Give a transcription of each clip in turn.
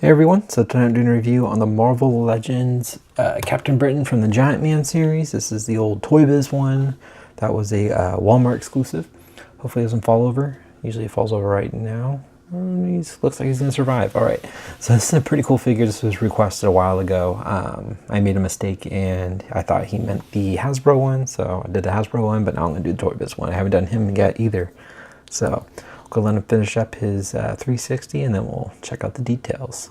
Hey everyone, so tonight I'm doing a review on the Marvel Legends Captain Britain from the Giant Man series. This is the old Toy Biz one. That was a Walmart exclusive. Hopefully it doesn't fall over. Usually it falls over right now. He looks like he's going to survive. Alright, so this is a pretty cool figure. This was requested a while ago. I made a mistake and I thought he meant the Hasbro one, so I did the Hasbro one, but now I'm going to do the Toy Biz one. I haven't done him yet either. So go let him finish up his 360 and then we'll check out the details.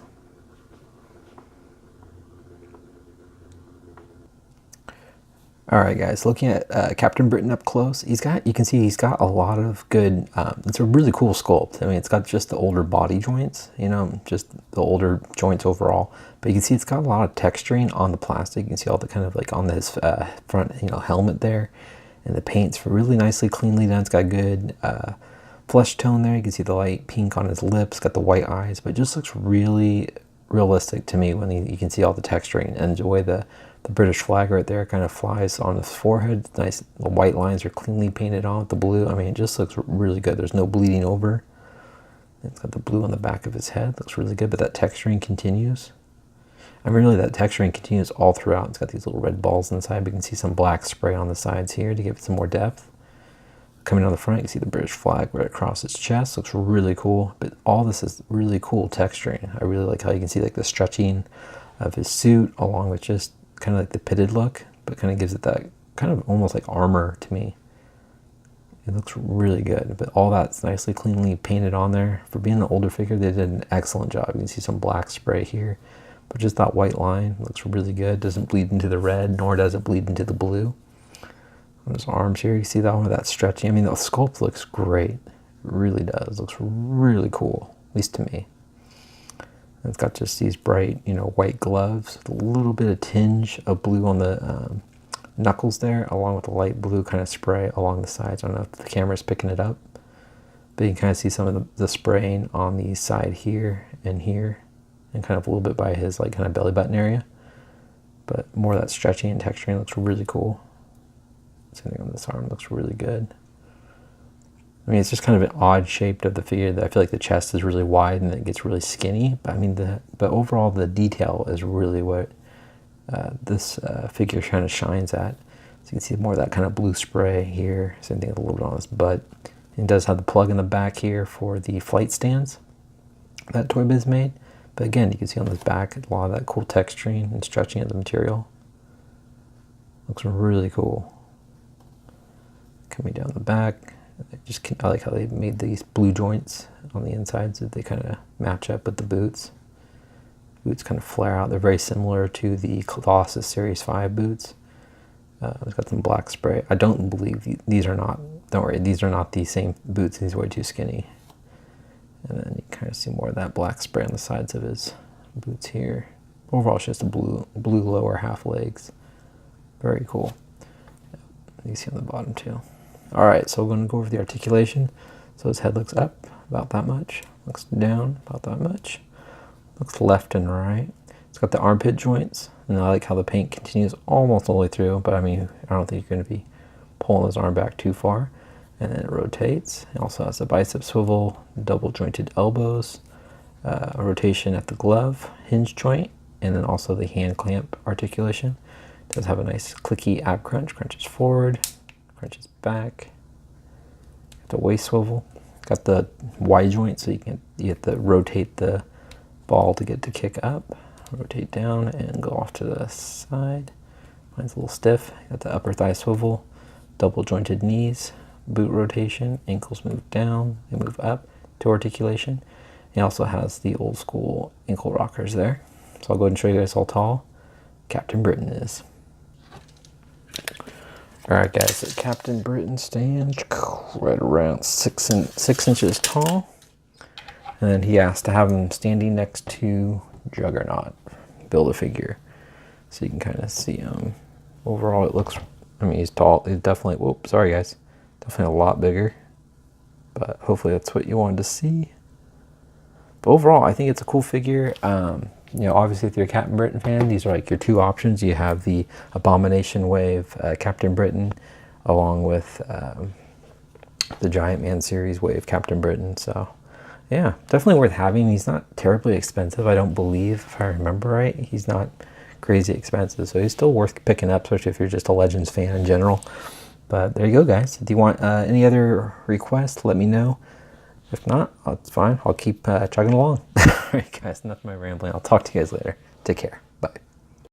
Alright guys, looking at Captain Britain up close, you can see he's got a lot of good, it's a really cool sculpt. I mean, it's got just the older body joints, you know, just the older joints overall. But you can see it's got a lot of texturing on the plastic. You can see all the kind of like on this front, you know, helmet there. And the paint's really nicely, cleanly done. It's got good flesh tone there. You can see the light pink on his lips, got the white eyes, but it just looks really realistic to me when you can see all the texturing and the way the British flag right there kind of flies on his forehead. Nice, the white lines are cleanly painted on with the blue. I mean, it just looks really good. There's no bleeding over. It's got the blue on the back of his head. Looks really good, but that texturing continues. I mean, really, that texturing continues all throughout. It's got these little red balls inside, but you can see some black spray on the sides here to give it some more depth. Coming down the front, you can see the British flag right across its chest. Looks really cool, but all this is really cool texturing. I really like how you can see like the stretching of his suit along with just kind of like the pitted look, but kind of gives it that kind of almost like armor to me. It looks really good, but all that's nicely, cleanly painted on there. For being an older figure, they did an excellent job. You can see some black spray here, but just that white line looks really good. Doesn't bleed into the red, nor does it bleed into the blue. On his arms here, you see that one with that stretching. I mean, the sculpt looks great. It really does. Looks really cool, at least to me. And it's got just these bright, you know, white gloves with a little bit of tinge of blue on the knuckles there, along with a light blue kind of spray along the sides. I don't know if the camera's picking it up, but you can kind of see some of the spraying on the side here, and kind of a little bit by his like kind of belly button area. But more of that stretching and texturing looks really cool. Same thing on this arm, looks really good. I mean, it's just kind of an odd shape of the figure. That I feel like the chest is really wide and it gets really skinny. But I mean, but overall the detail is really what this figure kind of shines at. So you can see more of that kind of blue spray here. Same thing a little bit on his butt. It does have the plug in the back here for the flight stands that Toy Biz made. But again, you can see on this back a lot of that cool texturing and stretching of the material. Looks really cool. Coming down the back. I like how they made these blue joints on the insides that they kind of match up with the boots. Boots kind of flare out. They're very similar to the Colossus Series 5 boots. It's got some black spray. I don't believe these are not, don't worry, these are not the same boots. These are way too skinny. And then you kind of see more of that black spray on the sides of his boots here. Overall, it's just a blue lower half legs. Very cool. You see on the bottom too. Alright, so we're going to go over the articulation. So his head looks up about that much, looks down about that much, looks left and right. It's got the armpit joints, and I like how the paint continues almost all the way through, but I mean, I don't think you're going to be pulling his arm back too far. And then it rotates. It also has a bicep swivel, double jointed elbows, a rotation at the glove, hinge joint, and then also the hand clamp articulation. It does have a nice clicky ab crunch, crunches forward, crunches back. Got the waist swivel. Got the Y joint, so you have to rotate the ball to get to kick up. Rotate down and go off to the side. Mine's a little stiff. Got the upper thigh swivel, double jointed knees, boot rotation, ankles move down, they move up to articulation. It also has the old school ankle rockers there. So I'll go ahead and show you guys how tall Captain Britain is. Alright guys, so Captain Britain stands right around 6 inches tall. And then he asked to have him standing next to Juggernaut, Build-A-Figure. So you can kind of see him. Overall it looks, I mean, he's tall. He's definitely, whoop, sorry guys. Definitely a lot bigger. But hopefully that's what you wanted to see. But overall, I think it's a cool figure. You know, obviously if you're a Captain Britain fan, these are like your two options. You have the Abomination Wave Captain Britain, along with the Giant Man series Wave Captain Britain. So Yeah, definitely worth having. He's not terribly expensive, I don't believe, if I remember right. He's not crazy expensive, so he's still worth picking up, especially if you're just a Legends fan in general. But there you go, guys. If you want any other requests, let me know. If not, it's fine. I'll keep chugging along. All right, guys, enough of my rambling. I'll talk to you guys later. Take care. Bye.